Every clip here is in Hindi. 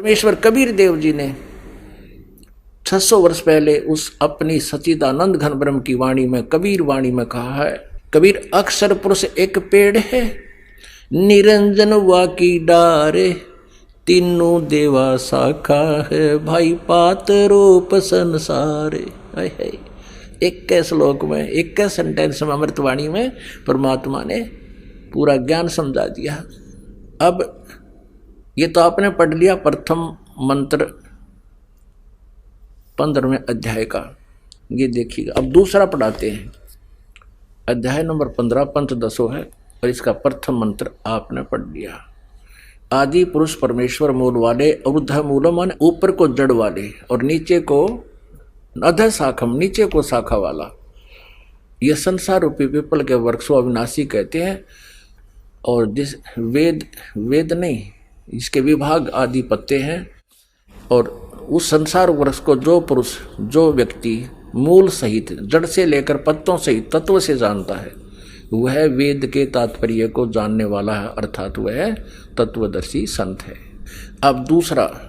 परमेश्वर कबीर देव जी ने 600 वर्ष पहले उस अपनी सच्चिदानंद घन ब्रह्म की वाणी में, कबीर वाणी में कहा है, कबीर अक्षर पुरुष एक पेड़ है, निरंजन वा की डारे, तीनों देवा शाखा है, भाई पात रूप संसारे। एक के श्लोक में, एक के सेंटेंस में, अमृतवाणी में परमात्मा ने पूरा ज्ञान समझा दिया। अब ये तो आपने पढ़ लिया प्रथम मंत्र 15वें अध्याय का, ये देखिएगा। अब दूसरा पढ़ाते हैं, अध्याय नंबर 15 पंचदशो है और इसका प्रथम मंत्र आपने पढ़ लिया। आदि पुरुष परमेश्वर मूल वाले, ऊर्ध मूलम माने ऊपर को जड़ वाले और नीचे को अध शाखम, नीचे को शाखा वाला। यह संसार रूपी पीपल के वृक्ष को अविनाशी कहते हैं। और जिस वेद नहीं, इसके विभाग आदि पत्ते हैं। और उस संसार वृक्ष को जो पुरुष, जो व्यक्ति मूल सहित, जड़ से लेकर पत्तों सहित तत्व से जानता है, वह वेद के तात्पर्य को जानने वाला है, अर्थात वह तत्वदर्शी संत है। अब दूसरा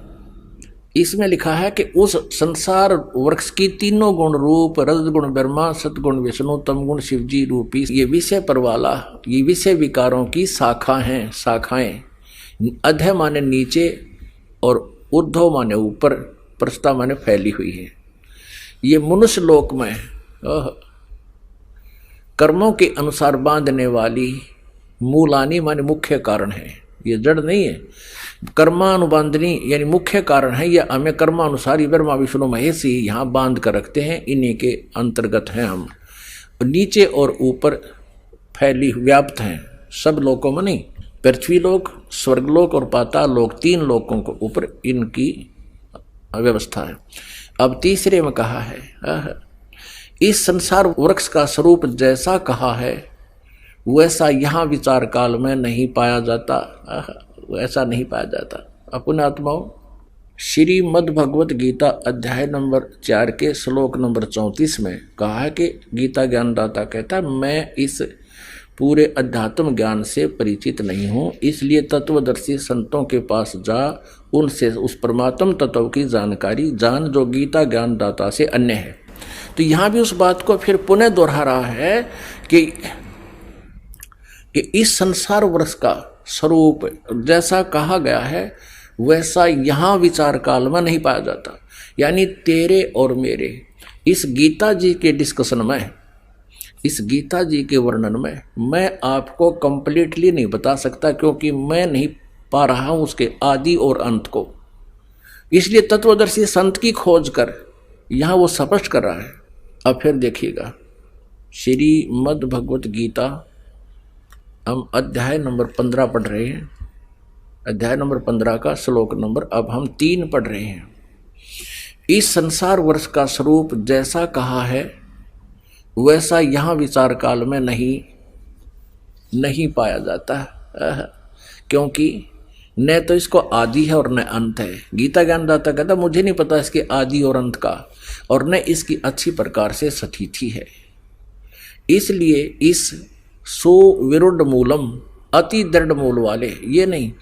इसमें लिखा है कि उस संसार वृक्ष की तीनों गुण, रूप, रजगुण ब्रह्मा, सतगुण विष्णु, तमगुण शिवजी रूपी ये विषय पर वाला, ये विषय विकारों की शाखा हैं, शाखाएं। अध्य माने नीचे और ऊर्ध्व माने ऊपर, प्रस्ता माने फैली हुई है। ये मनुष्य लोक में कर्मों के अनुसार बांधने वाली मूलानी माने मुख्य कारण है। ये जड़ नहीं है, कर्मानुबांधनी यानी मुख्य कारण है। यह हमें कर्मानुसार ब्रह्मा विष्णु महेश ही यहाँ बांध कर रखते हैं, इन्हीं के अंतर्गत हैं हम। नीचे और ऊपर फैली व्याप्त हैं, सब लोकों में नहीं, पृथ्वी लोक, स्वर्गलोक और पाताल लोक, 3 लोकों को ऊपर इनकी व्यवस्था है। अब तीसरे में कहा है, इस संसार वृक्ष का स्वरूप जैसा कहा है वैसा यहाँ विचार काल में नहीं पाया जाता, वैसा नहीं पाया जाता। अपने आत्माओं, श्रीमद् भगवत गीता अध्याय नंबर 4 के श्लोक नंबर 34 में कहा है कि गीता ज्ञानदाता कहता है, मैं इस पूरे अध्यात्म ज्ञान से परिचित नहीं हूँ, इसलिए तत्वदर्शी संतों के पास जा, उनसे उस परमात्म तत्व की जानकारी जान जो गीता ज्ञानदाता से अन्य है। तो यहाँ भी उस बात को फिर पुनः दोहरा रहा है कि इस संसार वृक्ष का स्वरूप जैसा कहा गया है वैसा यहाँ विचार काल में नहीं पाया जाता। यानी तेरे और मेरे इस गीता जी के डिस्कशन में, इस गीता जी के वर्णन में मैं आपको कंप्लीटली नहीं बता सकता, क्योंकि मैं नहीं पा रहा हूँ उसके आदि और अंत को। इसलिए तत्वदर्शी संत की खोज कर यहाँ वो स्पष्ट कर रहा है। अब फिर देखिएगा, श्रीमद् भगवत गीता हम अध्याय नंबर 15 पढ़ रहे हैं। अध्याय नंबर 15 का श्लोक नंबर अब हम 3 पढ़ रहे हैं। इस संसार वर्ष का स्वरूप जैसा कहा है वैसा यहाँ विचार काल में नहीं पाया जाता, क्योंकि न तो इसको आदि है और न अंत है। गीता ज्ञानदाता कहता मुझे नहीं पता इसके आदि और अंत का, और न इसकी अच्छी प्रकार से स्थिति है। इसलिए इस सुविरुद्ध मूलम, अति दृढ़ मूल वाले, ये नहीं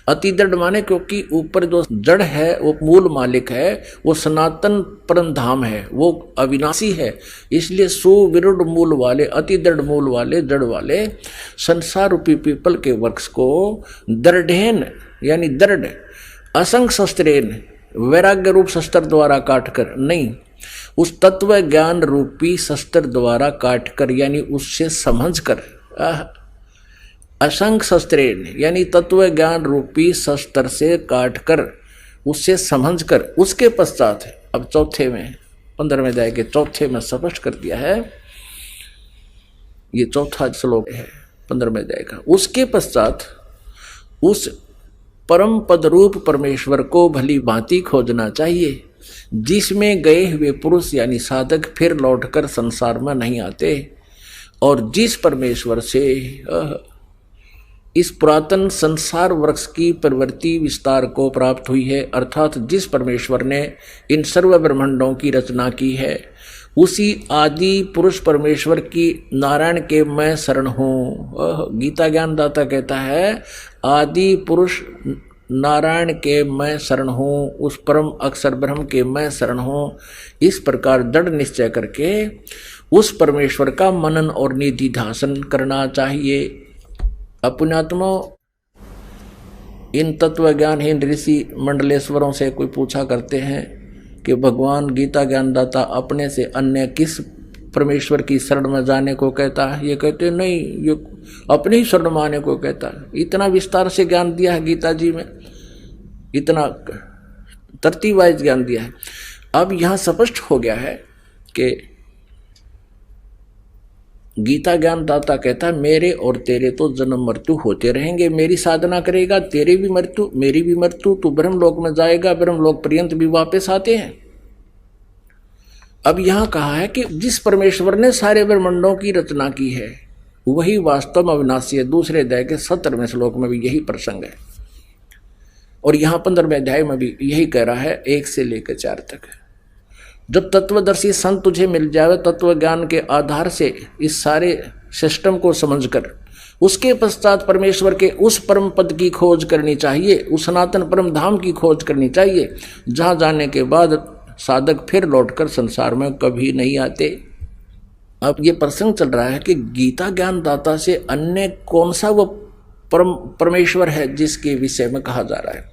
अति दृढ़ माने क्योंकि ऊपर जो जड़ है वो मूल मालिक है, वो सनातन परम धाम है, वो अविनाशी है। इसलिए सुविरुद्ध मूल वाले, अति दृढ़ मूल वाले, जड़ वाले संसार रूपी पीपल के वृक्ष को दृढ़ेन यानी दृढ़, असंग शस्त्रेन वैराग्य रूप शस्त्र द्वारा काटकर नहीं, उस तत्व ज्ञान रूपी शस्त्र द्वारा काटकर यानी उससे समझकर, असंग शस्त्रेन यानी तत्व ज्ञान रूपी शस्त्र से काटकर उससे समझकर, उसके पश्चात अब चौथे में 15वें अध्याय के चौथे में स्पष्ट कर दिया है, ये चौथा श्लोक है 15वें अध्याय का। उसके पश्चात उस परम पद रूप परमेश्वर को भली भांति खोजना चाहिए, जिसमें गए हुए पुरुष यानी साधक फिर लौटकर संसार में नहीं आते, और जिस परमेश्वर से इस पुरातन संसार वृक्ष की प्रवृत्ति विस्तार को प्राप्त हुई है, अर्थात जिस परमेश्वर ने इन सर्व ब्रह्मांडों की रचना की है, उसी आदि पुरुष परमेश्वर की नारायण के मैं शरण हूँ। गीता ज्ञानदाता कहता है आदि पुरुष नारायण के मैं शरण हूँ, उस परम अक्षर ब्रह्म के मैं शरण हूँ। इस प्रकार दृढ़ निश्चय करके उस परमेश्वर का मनन और निधि ध्यान करना चाहिए। अपनात्मा इन तत्व ज्ञानहीन ऋषि मंडलेश्वरों से कोई पूछा करते हैं कि भगवान गीता ज्ञानदाता अपने से अन्य किस परमेश्वर की शरण में जाने को कहता है? ये कहते नहीं, ये अपने ही शरण में आने को कहता है। इतना विस्तार से ज्ञान दिया है गीता जी में, इतना तरतीब वाइज ज्ञान दिया है। अब यहाँ स्पष्ट हो गया है कि गीता ज्ञानदाता कहता है मेरे और तेरे तो जन्म मृत्यु होते रहेंगे, मेरी साधना करेगा तेरी भी मृत्यु मेरी भी मृत्यु, तू ब्रह्मलोक में जाएगा, ब्रह्मलोक पर्यंत भी वापस आते हैं। अब यहां कहा है कि जिस परमेश्वर ने सारे ब्रह्मांडों की रचना की है वही वास्तव में अविनाशी है। दूसरे अध्याय के 17वें श्लोक में भी यही प्रसंग है, और यहां 15वें अध्याय में भी यही कह रहा है 1 से लेकर 4 तक। जब तत्वदर्शी संत तुझे मिल जाए, तत्व ज्ञान के आधार से इस सारे सिस्टम को समझकर उसके पश्चात परमेश्वर के उस परम पद की खोज करनी चाहिए, उस सनातन परम धाम की खोज करनी चाहिए, जहां जाने के बाद साधक फिर लौटकर संसार में कभी नहीं आते। अब ये प्रसंग चल रहा है कि गीता ज्ञानदाता से अन्य कौन सा वो परमेश्वर है जिसके विषय में कहा जा रहा है,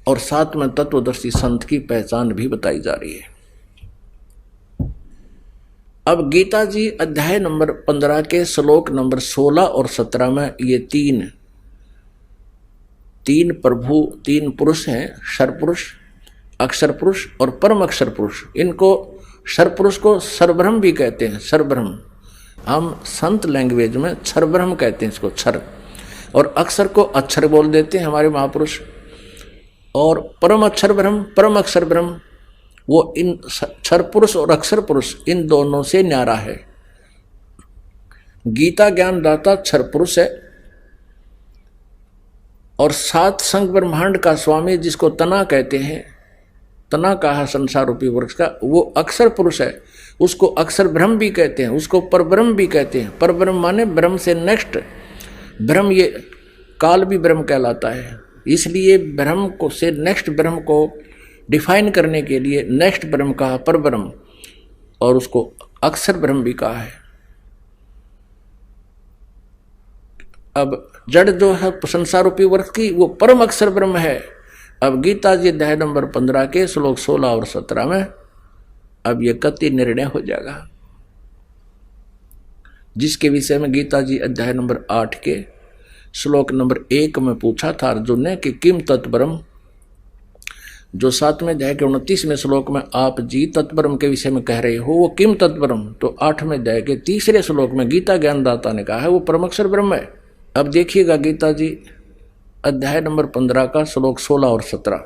और साथ में तत्वदर्शी संत की पहचान भी बताई जा रही है। अब गीता जी अध्याय नंबर 15 के श्लोक नंबर 16 और 17 में ये तीन प्रभु, 3 पुरुष हैं, क्षर पुरुष, अक्षर पुरुष और परम अक्षर पुरुष। इनको क्षर पुरुष को सर्वब्रह्म भी कहते हैं, सर्वब्रह्म। हम संत लैंग्वेज में क्षरब्रह्म कहते हैं इसको, क्षर, और अक्षर को अक्षर बोल देते हैं हमारे महापुरुष। और परम अक्षर ब्रह्म, परम अक्षर ब्रह्म, वो इन क्षर पुरुष और अक्षर पुरुष इन दोनों से न्यारा है। गीता ज्ञानदाता क्षर पुरुष है, और 7 संग ब्रह्मांड का स्वामी जिसको तना कहते हैं, तना कहा संसार रूपी वृक्ष का, वो अक्षर पुरुष है। उसको अक्षर ब्रह्म भी कहते हैं, उसको परब्रह्म भी कहते हैं। परब्रह्म माने ब्रह्म से नेक्स्ट ब्रह्म, ये काल भी ब्रह्म कहलाता है, इसलिए ब्रह्म को से नेक्स्ट ब्रह्म को डिफाइन करने के लिए नेक्स्ट ब्रह्म कहा परब्रह्म, और उसको अक्षर ब्रह्म भी कहा है। अब जड़ जो है संसार रूपी वृक्ष की, वो परम अक्षर ब्रह्म है। अब गीता जी अध्याय नंबर 15 के श्लोक 16 और 17 में अब ये कति निर्णय हो जाएगा, जिसके विषय में गीता जी अध्याय नंबर 8 के श्लोक नंबर 1 में पूछा था अर्जुन ने कि किम तत्परम। जो 7वें अध्याय के 29वें श्लोक में आप जी तत्परम के विषय में कह रहे हो, वो किम तत्परम, तो 8वें अध्याय के 3रे श्लोक में गीता ज्ञानदाता ने कहा है वो परमक्षर ब्रह्म है। अब देखिएगा गीता जी अध्याय नंबर 15 का श्लोक 16 और 17।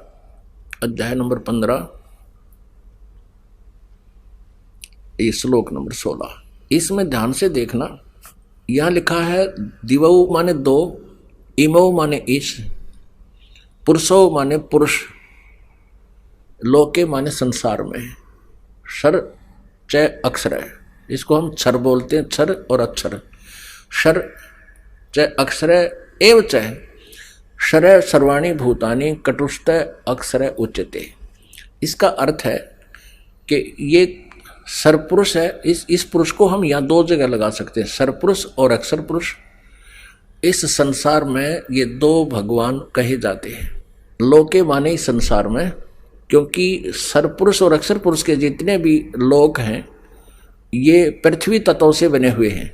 अध्याय नंबर 15 ये श्लोक नंबर 16, इसमें ध्यान से देखना। यहां लिखा है दिवौ माने 2, इमौ माने ईश, पुरुषो माने पुरुष, लोके माने संसार में। क्षर च अक्षर है, इसको हम क्षर बोलते हैं, क्षर और अक्षर। क्षर च अक्षर एव च क्षर सर्वाणी भूतानि कटुष्ट अक्षर उच्यते। इसका अर्थ है कि ये सरपुरुष है। इस पुरुष को हम यहाँ 2 जगह लगा सकते हैं, सरपुरुष और अक्षर पुरुष। इस संसार में ये 2 भगवान कहे जाते हैं, लोके माने इस संसार में, क्योंकि सरपुरुष और अक्षर पुरुष के जितने भी लोक हैं ये पृथ्वी तत्वों से बने हुए हैं।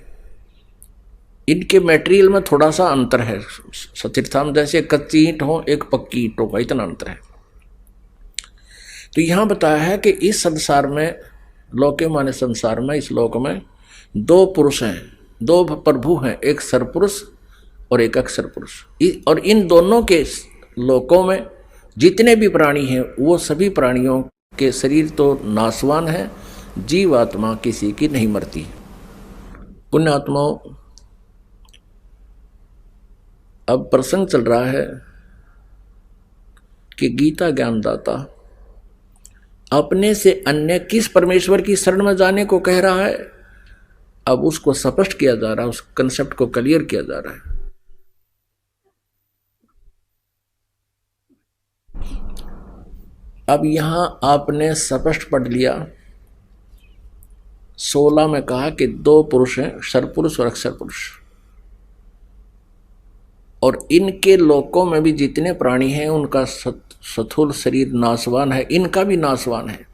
इनके मटेरियल में थोड़ा सा अंतर है, सतीर्थाम जैसे कच्ची ईंट हो एक पक्की ईंटों का, इतना अंतर है। तो यहाँ बताया है कि इस संसार में, लोके माने संसार में, इस लोक में 2 पुरुष हैं, 2 प्रभु हैं, एक सरपुरुष और एक अक्षर पुरुष। और इन दोनों के लोकों में जितने भी प्राणी हैं वो सभी प्राणियों के शरीर तो नाशवान है, जीवात्मा किसी की नहीं मरती। पुण्यात्माओं, अब प्रसंग चल रहा है कि गीता ज्ञानदाता अपने से अन्य किस परमेश्वर की शरण में जाने को कह रहा है। अब उसको स्पष्ट किया जा रहा है, उस कंसेप्ट को क्लियर किया जा रहा है। अब यहां आपने स्पष्ट पढ़ लिया, 16 में कहा कि दो पुरुष हैं, सरपुरुष और अक्षर पुरुष, और इनके लोकों में भी जितने प्राणी हैं उनका स्थूल शरीर नाशवान है, इनका भी नाशवान है।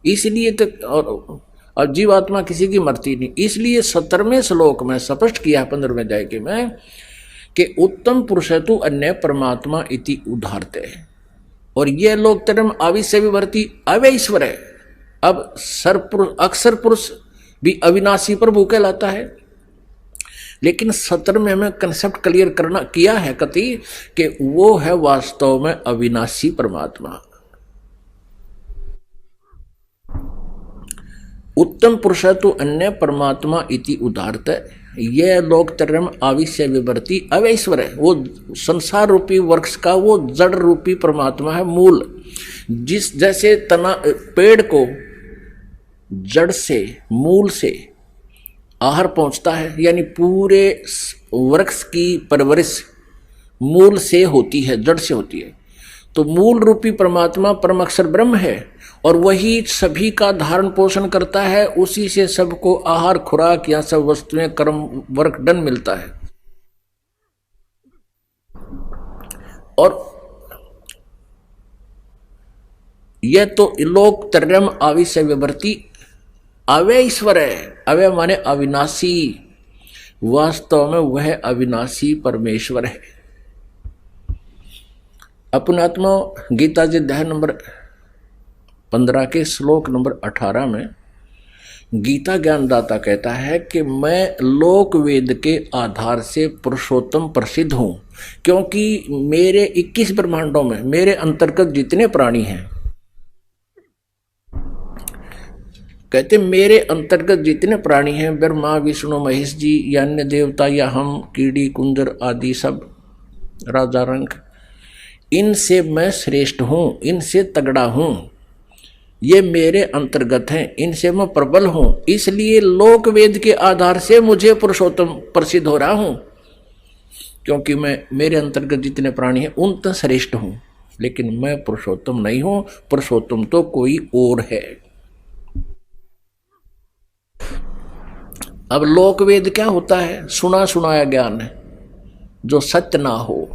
इसलिए तो और जीवात्मा किसी की मरती नहीं। इसलिए 17वें श्लोक में स्पष्ट किया 15वें अध्याय में कि उत्तम पुरुष तु अन्य परमात्मा इति उदाहरते, और ये लोग तरम आविश्य विवर्ती अवैश्वर है। अब सरपुरुष अक्षर पुरुष भी अविनाशी प्रभु कहलाता है, लेकिन 17वें में कंसेप्ट क्लियर करना किया है कति कि वो है वास्तव में अविनाशी परमात्मा। उत्तम पुरुष तो अन्य परमात्मा इति उदाहरत, यह लोक तरम आविश्य विवर्ती अवैश्वर है। वो संसार रूपी वृक्ष का वो जड़ रूपी परमात्मा है, मूल। जिस जैसे तना पेड़ को जड़ से मूल से आहार पहुंचता है, यानी पूरे वृक्ष की परवरिश मूल से होती है, जड़ से होती है। तो मूल रूपी परमात्मा परम अक्षर ब्रह्म है, और वही सभी का धारण पोषण करता है। उसी से सबको आहार खुराक या सब वस्तुएं कर्म वर्क डन मिलता है। और यह तो लोक त्रयम आविश्य विवर्ती अवय ईश्वर है। अवय माने अविनाशी, वास्तव में वह अविनाशी परमेश्वर है। अपनात्मा गीता जी अध्याय नंबर 15 के श्लोक नंबर 18 में गीता ज्ञानदाता कहता है कि मैं लोक वेद के आधार से पुरुषोत्तम प्रसिद्ध हूं, क्योंकि मेरे 21 ब्रह्मांडों में मेरे अंतर्गत जितने प्राणी हैं, कहते मेरे अंतर्गत जितने प्राणी हैं, ब्रह्मा विष्णु महेश जी या अन्य देवता या हम कीड़ी कुंजर आदि सब राजा रंग, इनसे मैं श्रेष्ठ हूं, इनसे तगड़ा हूं, ये मेरे अंतर्गत हैं, इनसे मैं प्रबल हूं। इसलिए लोक वेद के आधार से मुझे पुरुषोत्तम प्रसिद्ध हो रहा हूं, क्योंकि मैं मेरे अंतर्गत जितने प्राणी हैं उन तक श्रेष्ठ हूं। लेकिन मैं पुरुषोत्तम नहीं हूं, पुरुषोत्तम तो कोई और है। अब लोक वेद क्या होता है? सुना सुनाया ज्ञान है जो सत्य ना हो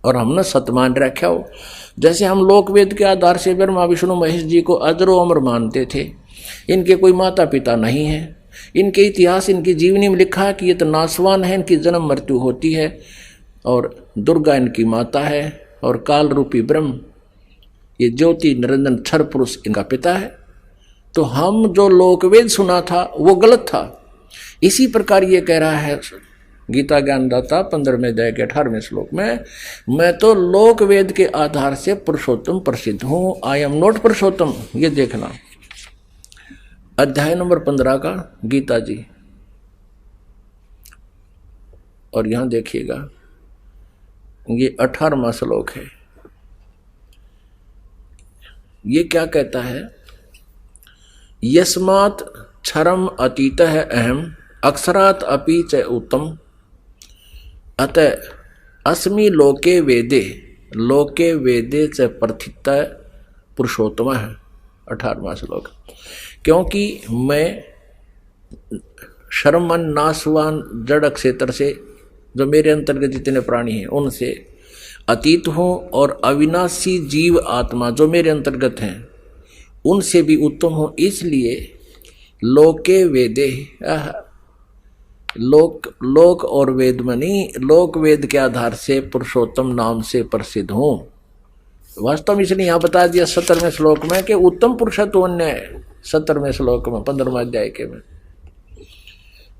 और हमने सत्य मान रखा हो। जैसे हम लोक वेद के आधार से ब्रह्मा विष्णु महेश जी को अजरो अमर मानते थे, इनके कोई माता पिता नहीं है, इनके इतिहास इनकी जीवनी में लिखा है कि ये तो नासवान है, इनकी जन्म मृत्यु होती है, और दुर्गा इनकी माता है, और काल रूपी ब्रह्म ये ज्योति निरंजन क्षर पुरुष इनका पिता है। तो हम जो लोक वेद सुना था वो गलत था। इसी प्रकार ये कह रहा है गीता ज्ञानदाता 15वें अध्याय के 18वें श्लोक में, मैं तो लोक वेद के आधार से पुरुषोत्तम प्रसिद्ध हूं, आई एम नॉट पुरुषोत्तम। ये देखना अध्याय नंबर 15 का गीता जी, और यहां देखिएगा ये 18वां श्लोक है। ये क्या कहता है? यस्मात् क्षरम अतीतः अहम अक्षरात् अपि च उत्तम अतः अस्मि लोके वेदे च प्रथित पुरुषोत्तम है। 18वां श्लोक। क्योंकि मैं शर्मन नाशवान जड़ क्षेत्र से, जो मेरे अंतर्गत जितने प्राणी हैं उनसे अतीत हूँ, और अविनाशी जीव आत्मा जो मेरे अंतर्गत हैं उनसे भी उत्तम हूँ। इसलिए लोके वेदे, लोक और वेद में नहीं, लोक वेद के आधार से पुरुषोत्तम नाम से प्रसिद्ध हूँ। वास्तव में इसलिए यहाँ बता दिया 17वें श्लोक में कि उत्तम पुरुष तो अन्य है। 17वें श्लोक में 15वां अध्याय के में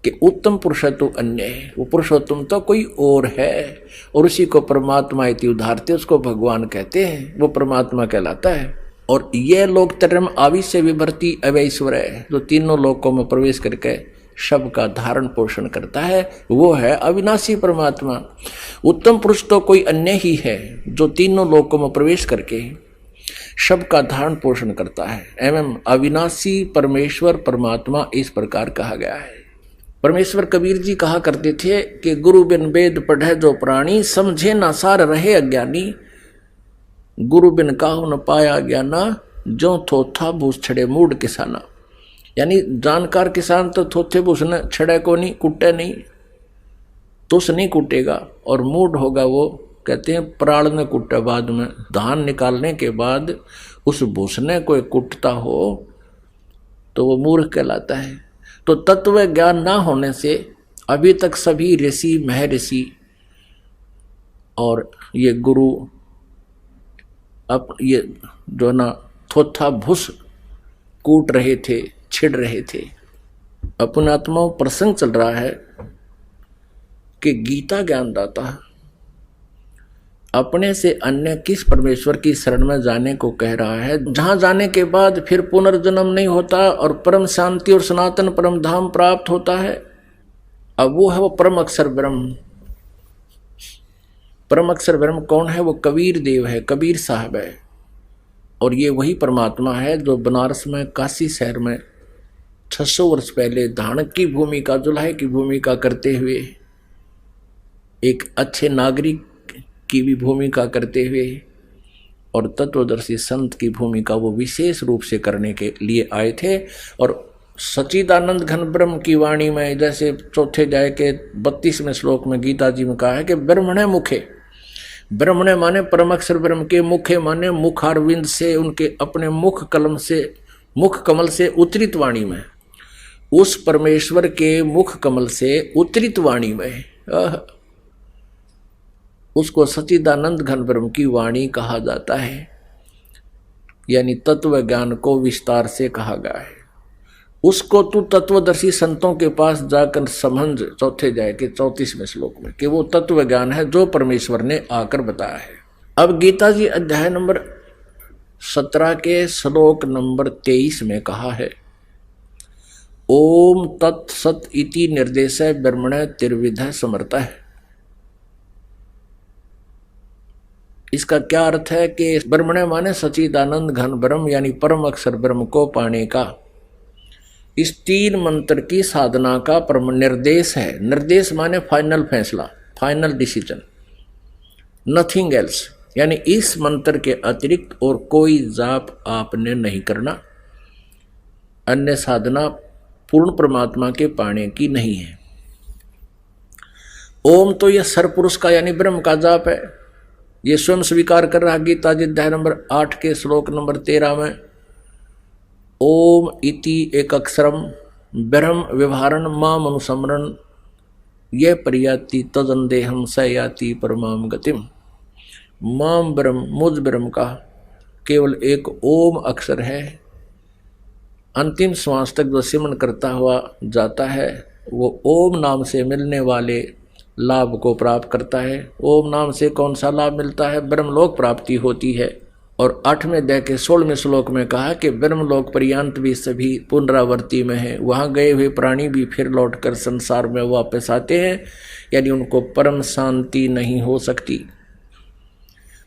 कि उत्तम पुरुष तो अन्य है, वो पुरुषोत्तम तो कोई और है, और उसी को परमात्मा इति उदाहरते, उसको भगवान कहते हैं, वो परमात्मा कहलाता है। और यह लोक त्रयम आविश्य विवर्ती अवैश्वर है, जो तीनों लोकों में प्रवेश करके शब का धारण पोषण करता है, वो है अविनाशी परमात्मा। उत्तम पुरुष तो कोई अन्य ही है जो तीनों लोकों में प्रवेश करके शब का धारण पोषण करता है, एवं अविनाशी परमेश्वर परमात्मा इस प्रकार कहा गया है। परमेश्वर कबीर जी कहा करते थे कि गुरु बिन वेद पढ़े जो प्राणी, समझे ना सार रहे अज्ञानी, गुरु बिन काहु न पाया ज्ञाना जो थोथा भूस छड़े मूड किसाना, यानी जानकार किसान तो थोथे भूस न छड़े को नहीं, कुटे नहीं, तुस नहीं कुटेगा, और मूड होगा वो कहते हैं प्राण ने कुटे। बाद में धान निकालने के बाद उस भूसने कोई कुटता हो तो वो मूर्ख कहलाता है। तो तत्व ज्ञान ना होने से अभी तक सभी ऋषि महर्षि और ये गुरु अब ये जो ना थोथा भूस कूट रहे थे, छिड़ रहे थे। अपने आत्मा प्रसंग चल रहा है कि गीता ज्ञानदाता अपने से अन्य किस परमेश्वर की शरण में जाने को कह रहा है, जहां जाने के बाद फिर पुनर्जन्म नहीं होता और परम शांति और सनातन परम धाम प्राप्त होता है। अब वो है वो परम अक्षर ब्रह्म। परम अक्षर ब्रह्म कौन है? वो कबीर देव है, कबीर साहब है। और ये वही परमात्मा है जो बनारस में काशी शहर में 600 वर्ष पहले धानक की भूमिका, जुलाहे की भूमिका करते हुए, एक अच्छे नागरिक की भी भूमिका करते हुए और तत्वदर्शी संत की भूमिका वो विशेष रूप से करने के लिए आए थे। और सच्चिदानंद घन ब्रह्म की वाणी में जैसे चौथे अध्याय के 32वें श्लोक में गीता जी में कहा है कि ब्रह्मणे मुखे, ब्रह्मणे माने परम अक्षर ब्रह्म के, मुखे माने मुखारविंद से, उनके अपने मुख कलम से, मुख कमल से उतरित वाणी में, उस परमेश्वर के मुख कमल से उतरित वाणी में उसको सच्चिदानंद घन ब्रह्म की वाणी कहा जाता है। यानी तत्व ज्ञान को विस्तार से कहा गया है। उसको तू तत्वदर्शी संतों के पास जाकर समझ, चौथे अध्याय के 34वें श्लोक में, कि वो तत्व ज्ञान है जो परमेश्वर ने आकर बताया है। अब गीता जी अध्याय नंबर 17 के श्लोक नंबर 23 में कहा है, ओम तत्सत इति निर्देश ब्रह्मण त्रिविध समर्थ है। इसका क्या अर्थ है कि ब्रह्मणे माने सच्चिदानंद घन ब्रह्म यानी परम अक्षर ब्रह्म को पाने का इस 3 मंत्र की साधना का परम निर्देश है। निर्देश माने फाइनल फैसला, फाइनल डिसीजन, नथिंग एल्स। यानी इस मंत्र के अतिरिक्त और कोई जाप आपने नहीं करना, अन्य साधना पूर्ण परमात्मा के पाने की नहीं है। ओम तो यह सरपुरुष का यानी ब्रह्म का जाप है, ये स्वयं स्वीकार कर रहा। गीता जी अध्याय नंबर 8 के श्लोक नंबर 13 में ओम इति एक अक्षरम ब्रह्म व्यवहारण माम अनुसमरण ये परियाति तदंदेहम स याति परमाम गतिम। माम ब्रह्म, मुझ ब्रह्म का केवल एक ओम अक्षर है, अंतिम श्वास तक जो सिमरन करता हुआ जाता है वो ओम नाम से मिलने वाले लाभ को प्राप्त करता है। ओम नाम से कौन सा लाभ मिलता है? ब्रह्मलोक प्राप्ति होती है। और 8वें अध्याय के 16वें श्लोक में कहा कि ब्रह्मलोक पर्यंत भी सभी पुनरावर्ती में है, वहां गए हुए प्राणी भी फिर लौटकर संसार में वापस आते हैं, यानी उनको परम शांति नहीं हो सकती।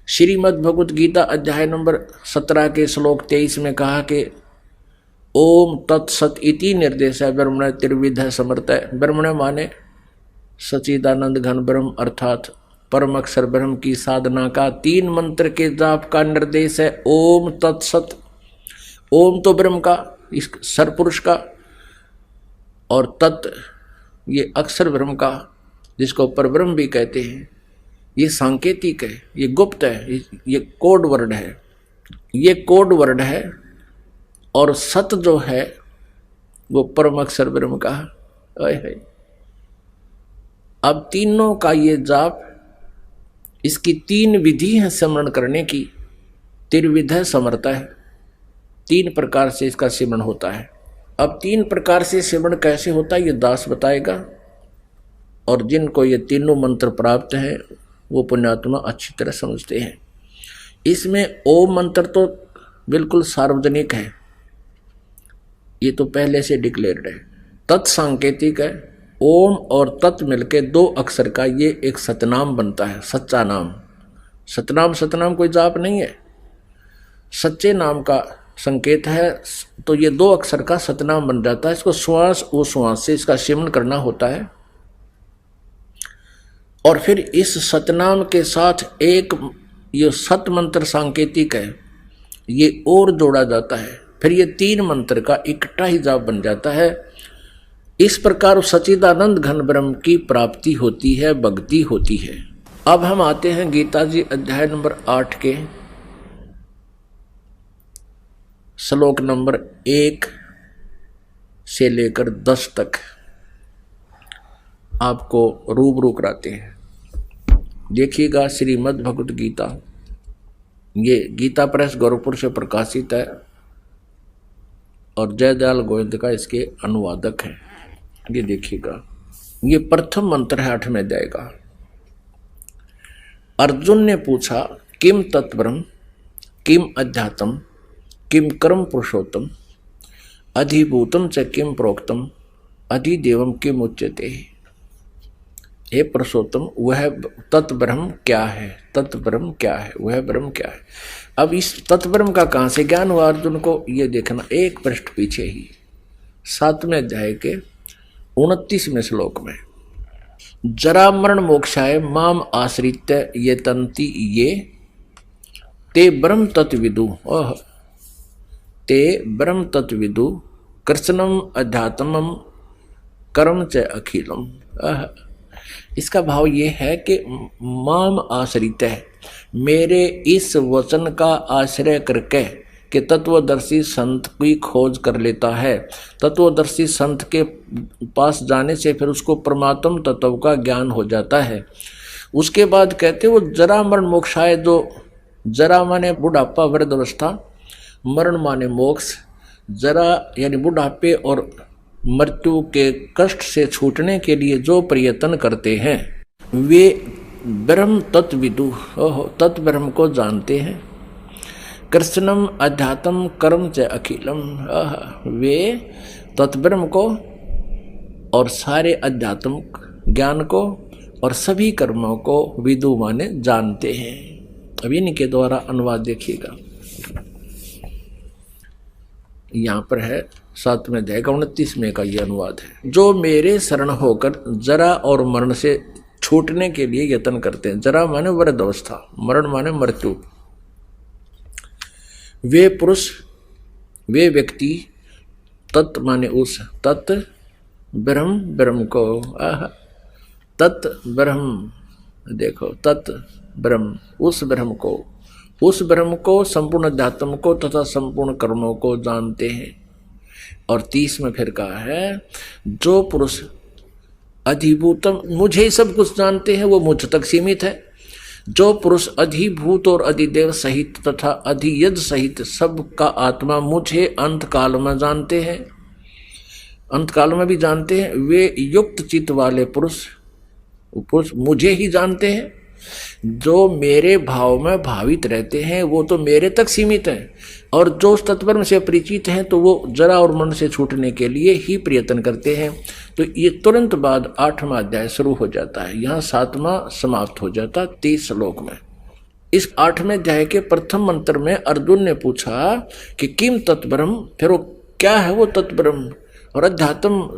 श्रीमद् भगवत गीता अध्याय नंबर 17 के श्लोक 23 में कहा कि ओम तत्सत इति निर्देश ब्रह्मण त्रिविध समर्थ है। ब्रह्मण माने सच्चिदानंद घन ब्रह्म अर्थात परम अक्षर ब्रह्म की साधना का 3 मंत्र के जाप का निर्देश है। ओम तत्सत, ओम तो ब्रह्म का, इस सरपुरुष का, और तत् ये अक्षर ब्रह्म का जिसको परब्रह्म भी कहते हैं। ये सांकेतिक है, ये गुप्त है, ये कोड वर्ड है, ये कोड वर्ड है। और सत जो है वो परम अक्षर ब्रह्म का है। अब तीनों का ये जाप, इसकी 3 विधि है सिमरन करने की। त्रिविध समर्थ है, 3 प्रकार से इसका सिमरन होता है। अब 3 प्रकार से सिमरन कैसे होता है ये दास बताएगा। और जिनको ये तीनों मंत्र प्राप्त हैं वो पुण्यात्मा अच्छी तरह समझते हैं। इसमें ओम मंत्र तो बिल्कुल सार्वजनिक है, ये तो पहले से डिक्लेयर्ड है। तत्सांकेतिक है, ओम और तत् मिलके 2 अक्षर का ये एक सतनाम बनता है, सच्चा नाम। सतनाम, सतनाम कोई जाप नहीं है, सच्चे नाम का संकेत है। तो ये 2 अक्षर का सतनाम बन जाता है। इसको श्वास ओ श्वास से इसका सिमरन करना होता है। और फिर इस सतनाम के साथ एक ये सत मंत्र सांकेतिक है, ये और जोड़ा जाता है, फिर ये 3 मंत्र का इकट्ठा ही जाप बन जाता है। इस प्रकार सच्चिदानंद घन ब्रह्म की प्राप्ति होती है, भक्ति होती है। अब हम आते हैं गीता जी अध्याय नंबर 8 के श्लोक नंबर 1 से लेकर 10 तक आपको रूबरू कराते हैं। देखिएगा, श्रीमद् भगवत गीता, ये गीता प्रेस गोरखपुर से प्रकाशित है और जयदयाल गोविंद का इसके अनुवादक है। ये देखिएगा, ये प्रथम मंत्र है 8वें अध्याय का। अर्जुन ने पूछा, किम तत्ब्रह्म, किम अध्यात्म, किम कर्म पुरुषोत्तम, अधिभूतम च किम प्रोक्तम, अधिदेवम किम उच्यते। हे पुरुषोत्तम, वह तत्ब्रह्म क्या है? तत्ब्रह्म क्या है? वह ब्रह्म क्या है? अब इस तत्ब्रह्म का कहाँ से ज्ञान हुआ अर्जुन को, ये देखना एक पृष्ठ पीछे ही 7वें अध्याय के 29वें श्लोक में। जरा मरण मोक्षाय माम आश्रित्य ये तंति ये ते ब्रह्म तत्विदु, ते ब्रह्म तत्विदु कृष्णम अध्यात्मम कर्म च अखिलम। इसका भाव ये है कि माम आश्रित है, मेरे इस वचन का आश्रय करके कि तत्वदर्शी संत की खोज कर लेता है। तत्वदर्शी संत के पास जाने से फिर उसको परमात्म तत्व का ज्ञान हो जाता है। उसके बाद कहते वो जरा मरण मोक्षाय, जो जरा माने बुढ़ापा वृद्ध अवस्था, मरण माने मोक्ष। जरा यानी बुढ़ापे और मृत्यु के कष्ट से छूटने के लिए जो प्रयत्न करते हैं वे ब्रह्म तत्विदु, तत्ब्रह्म को जानते हैं। कृष्णम अध्यात्म कर्म च अखिलम, वे तत्ब्रह्म को और सारे अध्यात्म ज्ञान को और सभी कर्मों को विदु माने जानते हैं। अब इनके द्वारा अनुवाद देखिएगा, यहाँ पर है 7वें अध्याय का 29वें का ये अनुवाद है। जो मेरे शरण होकर जरा और मरण से छूटने के लिए यत्न करते हैं। जरा माने वृद्ध अवस्था, मरण माने मृत्यु। वे पुरुष, वे व्यक्ति, तत् माने उस, तत् ब्रह्म, ब्रह्म को, तत् ब्रह्म, देखो तत् ब्रह्म, उस ब्रह्म को, उस ब्रह्म को, संपूर्ण अध्यात्म को तथा संपूर्ण कर्मों को जानते हैं। और 30 में फिर कहा है, जो पुरुष अधिभूतम, मुझे सब कुछ जानते हैं, वो मुझ तक सीमित है। जो पुरुष अधिभूत और अधिदेव सहित तथा अधियज सहित सबका आत्मा मुझे अंत काल में जानते हैं, अंत काल में भी जानते हैं, वे युक्त चित्त वाले पुरुष मुझे ही जानते हैं। जो मेरे भाव में भावित रहते हैं वो तो मेरे तक सीमित हैं, और जो उस तत्व से परिचित हैं तो वो जरा और मरण से छूटने के लिए ही प्रयत्न करते हैं। तो ये तुरंत बाद 8वां अध्याय शुरू हो जाता है, यहाँ 7वां समाप्त हो जाता 30 श्लोक में। इस 8वें अध्याय के प्रथम मंत्र में अर्जुन ने पूछा कि किम तत्ब्रह्म, फिर वो क्या है वो तत्ब्रह्म, और अध्यात्म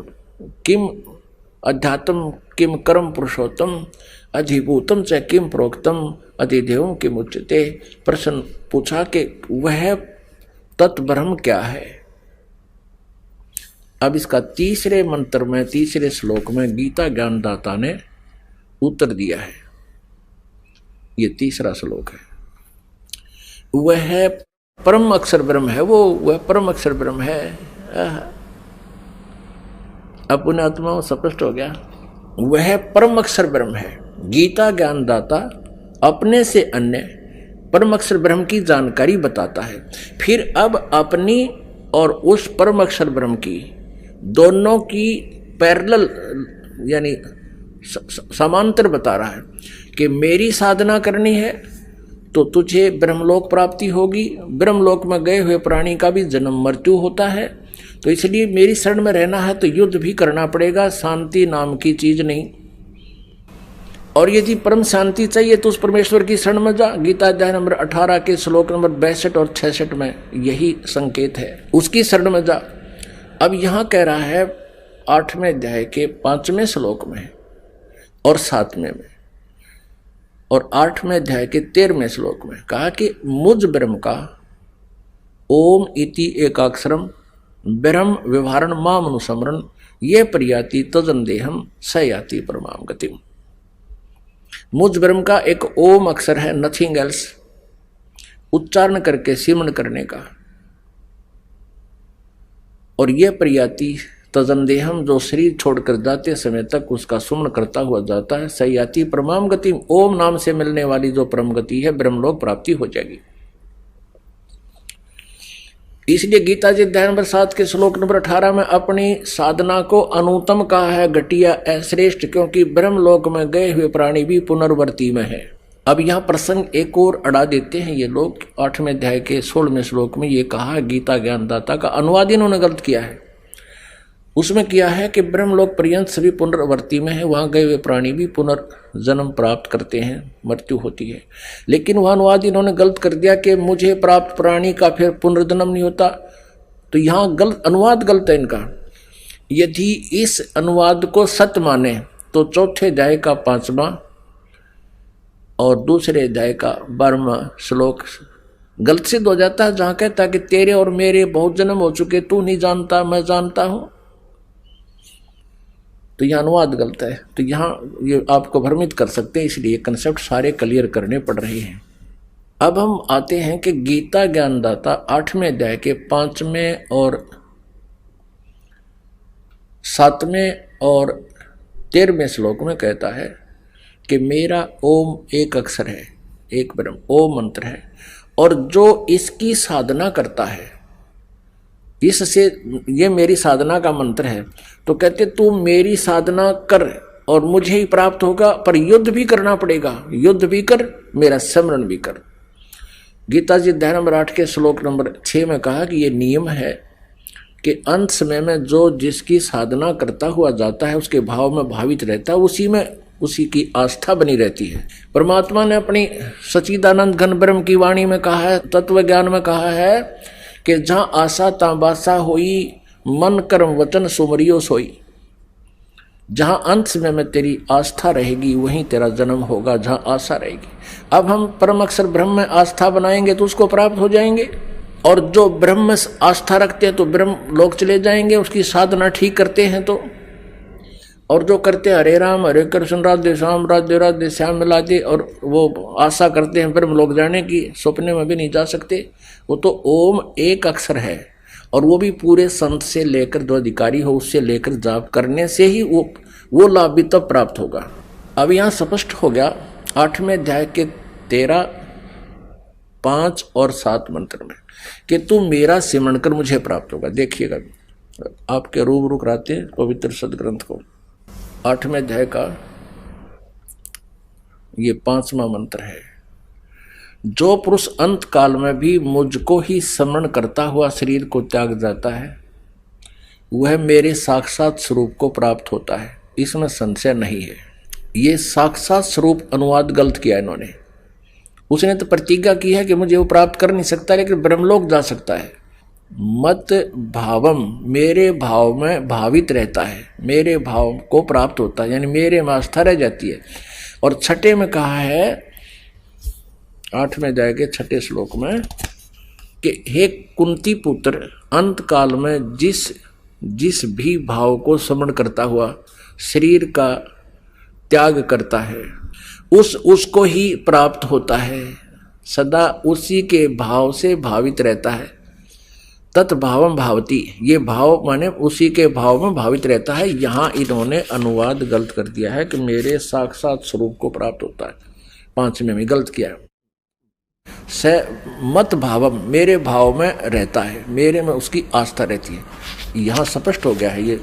किम कर्म पुरुषोत्तम, अधिभूतम च किम प्रोक्तम, अधिदेवम किम उच्यते। प्रश्न पूछा कि वह तत्ब्रह्म क्या है। अब इसका 3रे मंत्र में 3रे श्लोक में गीता ज्ञानदाता ने उत्तर दिया है। ये 3रा श्लोक है। वह परम अक्षर ब्रह्म है, वह परम अक्षर ब्रह्म है। अब पुण्य आत्मा स्पष्ट हो गया, वह परम अक्षर ब्रह्म है। गीता ज्ञानदाता अपने से अन्य परम अक्षर ब्रह्म की जानकारी बताता है, फिर अब अपनी और उस परम अक्षर ब्रह्म की दोनों की पैरेलल यानी समांतर बता रहा है कि मेरी साधना करनी है तो तुझे ब्रह्मलोक प्राप्ति होगी। ब्रह्मलोक में गए हुए प्राणी का भी जन्म मृत्यु होता है, तो इसलिए मेरी शरण में रहना है तो युद्ध भी करना पड़ेगा, शांति नाम की चीज नहीं। और यदि परम शांति चाहिए तो उस परमेश्वर की शरण में जा। गीता अध्याय नंबर 18 के श्लोक नंबर 62 और 66 में यही संकेत है, उसकी शरण में जा। अब यहाँ कह रहा है 8वें अध्याय के 5वें श्लोक में और 7वें में और 8वें अध्याय के 13वें श्लोक में कहा कि मुझ ब्रह्म का ओम इति एकाक्षरम ब्रह्म व्यवहारण माम अनुसमरण ये प्रयाति तजन देहम स याति परमाम गतिम। मुझ ब्रह्म का एक ओम अक्षर है, नथिंग एल्स, उच्चारण करके सिमरण करने का, और यह प्रयाति तजन देहम जो शरीर छोड़कर जाते समय तक उसका सुमरण करता हुआ जाता है, स याति परमाम गतिम, ओम नाम से मिलने वाली जो परम गति है ब्रह्मलोक प्राप्ति हो जाएगी। इसलिए गीता जी अध्याय नंबर 7 के श्लोक नंबर 18 में अपनी साधना को अनुत्तम कहा है, घटिया श्रेष्ठ, क्योंकि ब्रह्मलोक में गए हुए प्राणी भी पुनर्वर्ती में है। अब यहाँ प्रसंग एक और अड़ा देते हैं ये लोग। 8वें अध्याय के 16वें श्लोक में ये कहा है, गीता ज्ञानदाता का अनुवाद इन्होंने गलत किया है। उसमें किया है कि ब्रह्मलोक पर्यंत सभी पुनर्वर्ती में है, वहां गए हुए प्राणी भी पुनर्जन्म प्राप्त करते हैं, मृत्यु होती है। लेकिन वह अनुवाद इन्होंने गलत कर दिया कि मुझे प्राप्त प्राणी का फिर पुनर्जन्म नहीं होता। तो यहाँ गलत अनुवाद गलत है इनका। यदि इस अनुवाद को सत्य माने तो चौथे अध्याय का 5वां और दूसरे अध्याय का 12वां श्लोक गलत सिद्ध हो जाता है, जहां कहता है कि तेरे और मेरे बहुत जन्म हो चुके, तू नहीं जानता मैं जानता हूं। तो यह अनुवाद गलत है। तो यहाँ ये आपको भ्रमित कर सकते हैं, इसलिए कंसेप्ट सारे क्लियर करने पड़ रहे हैं। अब हम आते हैं कि गीता ज्ञानदाता 8वें अध्याय के 5वें और 7वें और 13वें श्लोक में कहता है कि मेरा ओम एक अक्षर है, एक ब्रह्म ओम मंत्र है, और जो इसकी साधना करता है, इससे ये मेरी साधना का मंत्र है। तो कहते तू मेरी साधना कर और मुझे ही प्राप्त होगा, पर युद्ध भी करना पड़ेगा, युद्ध भी कर, मेरा स्मरण भी कर। गीता जी अध्याय नंबर 8 के श्लोक नंबर 6 में कहा कि ये नियम है कि अंत समय में जो जिसकी साधना करता हुआ जाता है उसके भाव में भावित रहता है, उसी में उसी की आस्था बनी रहती है। परमात्मा ने अपनी सच्चिदानंद घन ब्रह्म की वाणी में कहा है, तत्व ज्ञान में कहा है कि जहां आशा ता बासा होई, मन कर्म वचन सुमरियो सोई। जहां अंत समय में तेरी आस्था रहेगी वहीं तेरा जन्म होगा, जहां आशा रहेगी। अब हम परम अक्षर ब्रह्म में आस्था बनाएंगे तो उसको प्राप्त हो जाएंगे, और जो ब्रह्म में आस्था रखते हैं तो ब्रह्म लोक चले जाएंगे, उसकी साधना ठीक करते हैं तो। और जो करते हरे राम हरे कृष्ण राधे श्याम राधे राधे श्याम मिलाते और वो आशा करते हैं ब्रह्म लोक जाने की, सपने में भी नहीं जा सकते। वो तो ओम एक अक्षर है, और वो भी पूरे संत से लेकर जो अधिकारी हो उससे लेकर जाप करने से ही वो लाभ भी तब प्राप्त होगा। अब यहाँ स्पष्ट हो गया 8वें अध्याय के 13, 5 और 7 मंत्र में कि तू मेरा सिमरण कर मुझे प्राप्त होगा। देखिएगा आपके रूबरू कराते हैं पवित्र सदग्रंथ को। 8वें अध्याय का ये 5वां मंत्र है, जो पुरुष अंत काल में भी मुझको ही स्मरण करता हुआ शरीर को त्याग जाता है वह मेरे साक्षात स्वरूप को प्राप्त होता है, इसमें संशय नहीं है। ये साक्षात स्वरूप अनुवाद गलत किया इन्होंने। उसने तो प्रतिज्ञा की है कि मुझे वो प्राप्त कर नहीं सकता, लेकिन ब्रह्मलोक जा सकता है। मत भावम, मेरे भाव में भावित रहता है, मेरे भाव को प्राप्त होता है, यानी मेरे में आस्था रह जाती है। और 6 में कहा है 8वें अध्याय के 6 श्लोक में कि हे कुंती पुत्र, अंत काल में जिस भी भाव को स्मरण करता हुआ शरीर का त्याग करता है उसको ही प्राप्त होता है, सदा उसी के भाव से भावित रहता है। तत्भावम भावती, ये भाव माने उसी के भाव में भावित रहता है। यहाँ इन्होंने अनुवाद गलत कर दिया है कि मेरे साक्षात स्वरूप को प्राप्त होता है, 5वें में गलत किया है। स मत भावम, मेरे भाव में रहता है, मेरे में उसकी आस्था रहती है। यहाँ स्पष्ट हो गया है ये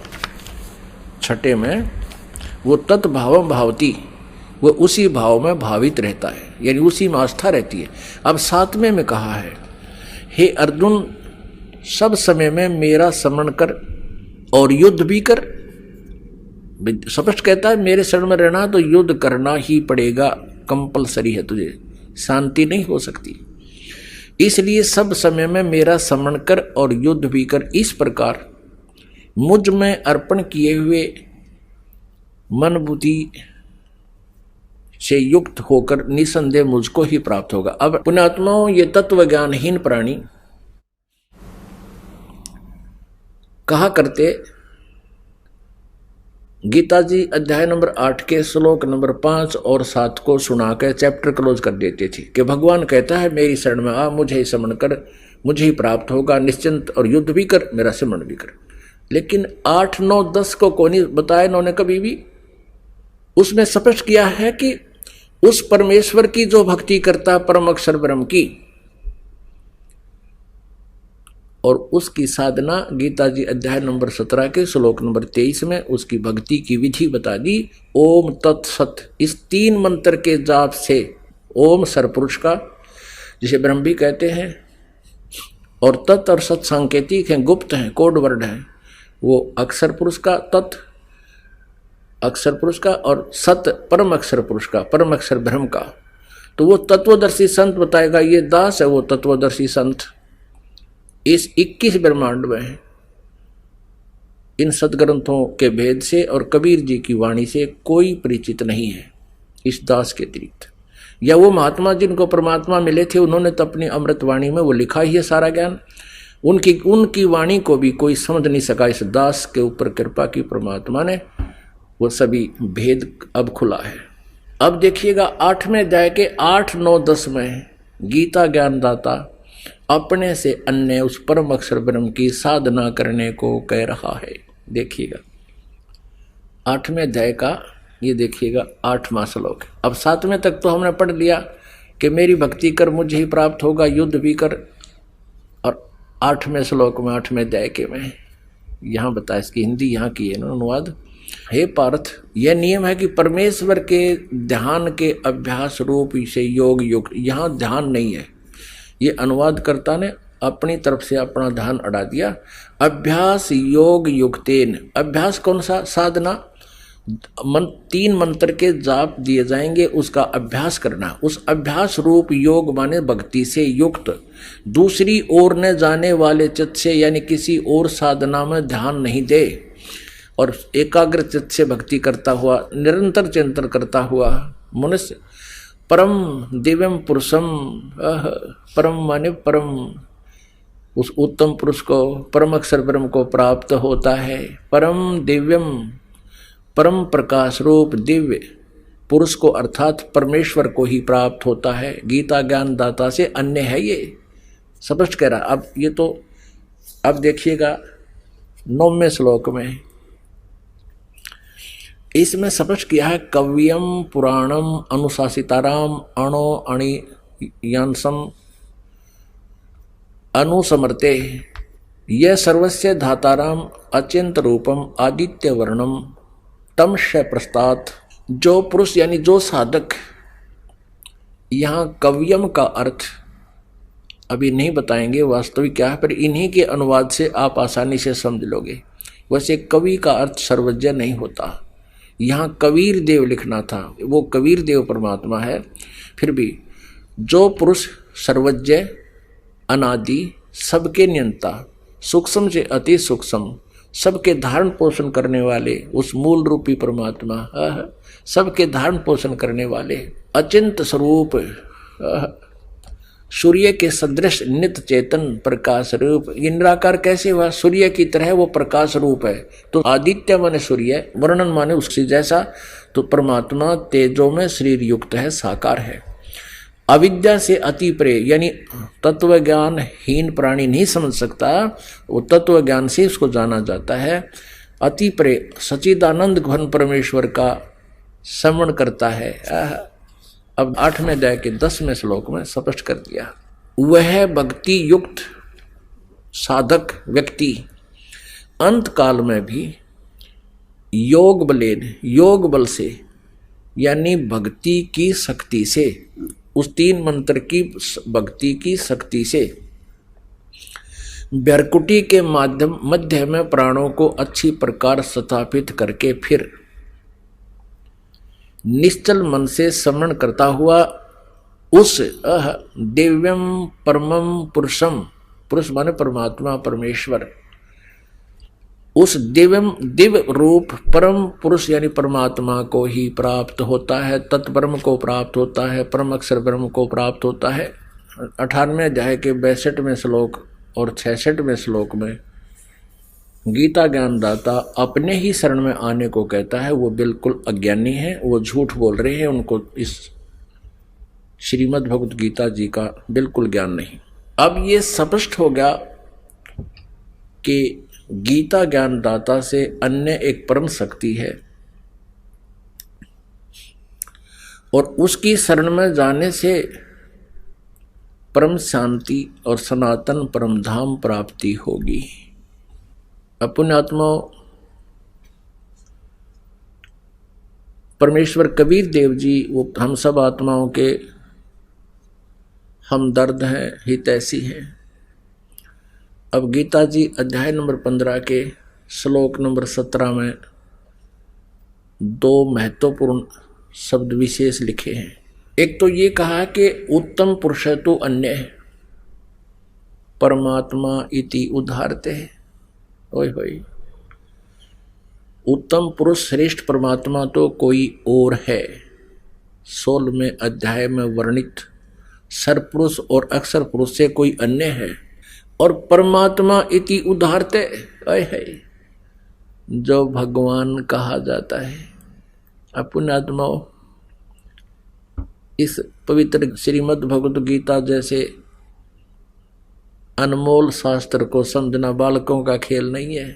6 में, वो तत्भावम भावती, वो उसी भाव में भावित रहता है, यानी उसी में आस्था रहती है। अब 7वें में कहा है, हे अर्जुन, सब समय में मेरा स्मरण कर और युद्ध भी कर। स्पष्ट कहता है मेरे शरण में रहना तो युद्ध करना ही पड़ेगा, कंपलसरी है, तुझे शांति नहीं हो सकती। इसलिए सब समय में मेरा स्मरण कर और युद्ध भी कर। इस प्रकार मुझ में अर्पण किए हुए मन बुद्धि से युक्त होकर निसंदेह मुझको ही प्राप्त होगा। अब पुण्यात्माओं, ये तत्व ज्ञानहीन प्राणी कहा करते, गीता जी अध्याय नंबर 8 के श्लोक नंबर 5 और 7 को सुना कर चैप्टर क्लोज कर देते थे कि भगवान कहता है मेरी शरण में आ, मुझे ही समन कर, मुझे ही प्राप्त होगा निश्चिंत, और युद्ध भी कर, मेरा सिमरण भी कर। लेकिन 8, 9, 10 को कौन बताया इन्होंने कभी भी? उसमें स्पष्ट किया है कि उस परमेश्वर की जो भक्ति करता परम अक्षर ब्रह्म की, और उसकी साधना गीता जी अध्याय नंबर 17 के श्लोक नंबर 23 में उसकी भक्ति की विधि बता दी। ओम तत्सत, इस 3 मंत्र के जाप से ओम सरपुरुष का, जिसे ब्रह्म भी कहते हैं, और तत् और सत सांकेतिक हैं, गुप्त हैं, कोड वर्ड हैं। वो अक्षर पुरुष का, तत् अक्षर पुरुष का, और सत परम अक्षर पुरुष का, परम अक्षर ब्रह्म का। तो वो तत्वदर्शी संत बताएगा, ये दास है वो तत्वदर्शी संत। इस 21 ब्रह्मांड में इन सदग्रंथों के भेद से और कबीर जी की वाणी से कोई परिचित नहीं है इस दास के अतिरिक्त। या वो महात्मा जिनको परमात्मा मिले थे, उन्होंने तो अपनी अमृत वाणी में वो लिखा ही है सारा ज्ञान, उनकी वाणी को भी कोई समझ नहीं सका। इस दास के ऊपर कृपा की परमात्मा ने, वो सभी भेद अब खुला है। अब देखिएगा 8वें अध्याय के 8, 9, 10 में गीता ज्ञानदाता अपने से अन्य उस परम अक्षर ब्रह्म की साधना करने को कह रहा है। देखिएगा 8वें अध्याय का ये देखिएगा 8वां श्लोक। अब 7वें तक तो हमने पढ़ लिया कि मेरी भक्ति कर, मुझे ही प्राप्त होगा, युद्ध भी कर। और 8वें श्लोक में 8वें अध्याय के में यहाँ बताया, इसकी हिंदी यहाँ की है ना अनुवाद। हे पार्थ, यह नियम है कि परमेश्वर के ध्यान के अभ्यास रूप से योग युक्त, यहाँ ध्यान नहीं है, ये अनुवादकर्ता ने अपनी तरफ से अपना ध्यान अड़ा दिया। अभ्यास योग युक्तेन, अभ्यास कौन सा? साधना। 3 मंत्र के जाप दिए जाएंगे, उसका अभ्यास करना। उस अभ्यास रूप योग माने भक्ति से युक्त, दूसरी ओर न जाने वाले चित्त से, यानी किसी और साधना में ध्यान नहीं दे, और एकाग्र चित्त से भक्ति करता हुआ, निरंतर चिंतन करता हुआ मनुष्य परम दिव्यम पुरुषम, परम माने परम, उस उत्तम पुरुष को, परम अक्षर ब्रह्म को प्राप्त होता है। परम दिव्यम, परम प्रकाश रूप दिव्य पुरुष को अर्थात परमेश्वर को ही प्राप्त होता है। गीता ज्ञान दाता से अन्य है, ये स्पष्ट कह रहा। अब ये तो अब देखिएगा 9वें श्लोक में इसमें स्पष्ट किया है, कव्यम पुराणम अनुशासिताराम अणो अणियांसम अनुसमर्ते, यह सर्वस्य धाताराम अचिंत रूपम आदित्य वर्णम तमश प्रस्तात्। जो पुरुष यानी जो साधक, यहाँ कव्यम का अर्थ अभी नहीं बताएंगे वास्तविक क्या है, पर इन्हीं के अनुवाद से आप आसानी से समझ लोगे। वैसे कवि का अर्थ सर्वज्ञ नहीं होता, यहाँ कबीर देव लिखना था, वो कबीर देव परमात्मा है। फिर भी जो पुरुष सर्वज्ञ, अनादि, सबके नियंता, सूक्ष्म से अति सूक्ष्म, सबके धारण पोषण करने वाले उस मूल रूपी परमात्मा, सबके धारण पोषण करने वाले अचिंत स्वरूप, सूर्य के सदृश नित्य चेतन प्रकाश रूप। निराकार कैसे हुआ? सूर्य की तरह वो प्रकाश रूप है। तो आदित्य माने सूर्य, वर्णन माने उससे जैसा, तो परमात्मा तेजो में शरीर युक्त है, साकार है। अविद्या से अति परे, यानी तत्व ज्ञान हीन प्राणी नहीं समझ सकता, वो तत्व ज्ञान से उसको जाना जाता है। अति परे सच्चिदानंद घन परमेश्वर का श्रवण करता है। अब 8वें अध्याय के 10वें श्लोक में स्पष्ट कर दिया, वह भक्ति युक्त साधक व्यक्ति अंत काल में भी योग बल से, यानी भक्ति की शक्ति से, उस 3 मंत्र की भक्ति की शक्ति से व्याकुटी के मध्य में प्राणों को अच्छी प्रकार स्थापित करके फिर निश्चल मन से स्मरण करता हुआ उस दिव्यम परमम पुरुषम, पुरुष माने परमात्मा परमेश्वर, उस दिव्य रूप परम पुरुष यानी परमात्मा को ही प्राप्त होता है, तत्ब्रह्म को प्राप्त होता है, परम अक्षर ब्रह्म को प्राप्त होता है। 18वें अध्याय के 62वें श्लोक और 66वें श्लोक में गीता ज्ञानदाता अपने ही शरण में आने को कहता है, वो बिल्कुल अज्ञानी है, वो झूठ बोल रहे हैं, उनको इस श्रीमद् भगवत गीता जी का बिल्कुल ज्ञान नहीं। अब ये स्पष्ट हो गया कि गीता ज्ञानदाता से अन्य एक परम शक्ति है और उसकी शरण में जाने से परम शांति और सनातन परम धाम प्राप्ति होगी। पुण्यात्मा परमेश्वर कबीर देव जी वो हम सब आत्माओं के हमदर्द हैं, हितैषी हैं। अब गीता जी अध्याय नंबर 15 के श्लोक नंबर 17 में दो महत्वपूर्ण शब्द विशेष लिखे हैं। एक तो ये कहा कि उत्तम पुरुष तो अन्य है, परमात्मा इति उदाहरते है। ओए होए, उत्तम पुरुष श्रेष्ठ परमात्मा तो कोई और है। 16वें अध्याय में वर्णित सरपुरुष और अक्षर पुरुष से कोई अन्य है। और परमात्मा इति उदाहरते है, जो भगवान कहा जाता है। अपन आत्माओं, इस पवित्र श्रीमद् भगवत गीता जैसे अनमोल शास्त्र को समझना बालकों का खेल नहीं है।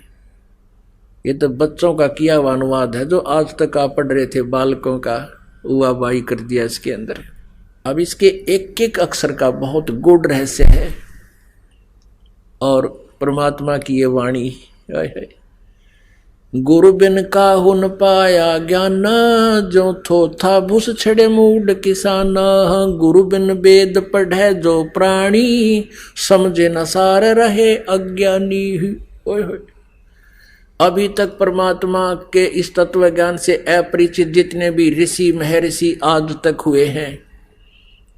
ये तो बच्चों का किया हुआ अनुवाद है, जो आज तक आप पढ़ रहे थे बालकों का हुआ बाई कर दिया इसके अंदर। अब इसके एक एक अक्षर का बहुत गूढ़ रहस्य है और परमात्मा की ये वाणी है। गुरु बिन काहू न पाया ज्ञान, जो थो था भूस छड़े मूड किसान। गुरु बिन वेद पढ़े जो प्राणी, समझे न सार रहे अज्ञानी। ओए होए, अभी तक परमात्मा के इस तत्व ज्ञान से अपरिचित जितने भी ऋषि महर्षि आज तक हुए हैं,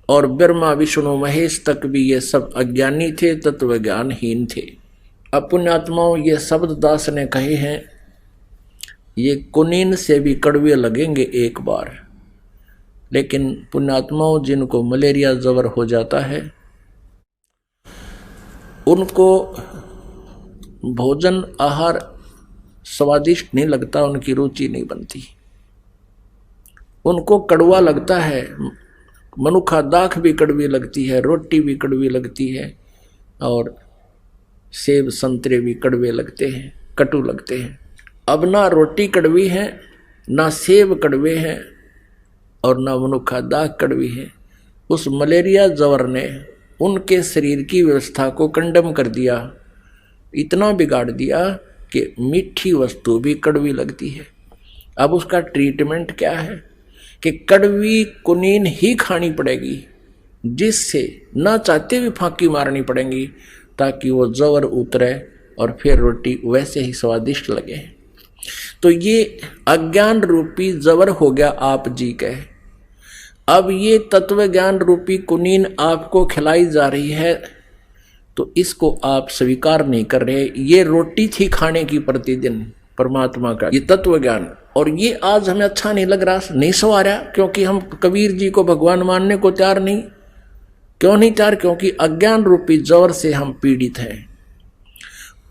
और ब्रह्मा विष्णु महेश तक भी ये सब अज्ञानी थे, तत्व ज्ञानहीन थे। अब पुण्यात्माओं, ये शब्द दास ने कहे हैं, ये कुनीन से भी कड़वे लगेंगे एक बार, लेकिन पुण्यात्माओं जिनको मलेरिया जवर हो जाता है, उनको भोजन आहार स्वादिष्ट नहीं लगता, उनकी रुचि नहीं बनती, उनको कड़वा लगता है। मनुखा दाख भी कड़वी लगती है, रोटी भी कड़वी लगती है, और सेब संतरे भी कड़वे लगते हैं, कटु लगते हैं। अब ना रोटी कड़वी है, ना सेब कड़वे हैं, और ना मनुखा दाग कड़वी है। उस मलेरिया जवर ने उनके शरीर की व्यवस्था को कंडम कर दिया, इतना बिगाड़ दिया कि मीठी वस्तु भी कड़वी लगती है। अब उसका ट्रीटमेंट क्या है कि कड़वी कुनीन ही खानी पड़ेगी, जिससे ना चाहते भी फांकी मारनी पड़ेगी, ताकि वो जवर उतरे और फिर रोटी वैसे ही स्वादिष्ट लगे। तो ये अज्ञान रूपी जवर हो गया आप जी के। अब ये तत्व ज्ञान रूपी कुनीन आपको खिलाई जा रही है, तो इसको आप स्वीकार नहीं कर रहे। ये रोटी थी खाने की प्रतिदिन परमात्मा का ये तत्व ज्ञान, और ये आज हमें अच्छा नहीं लग रहा, नहीं सवारा, क्योंकि हम कबीर जी को भगवान मानने को तैयार नहीं। क्यों नहीं तैयार? क्योंकि अज्ञान रूपी जवर से हम पीड़ित हैं,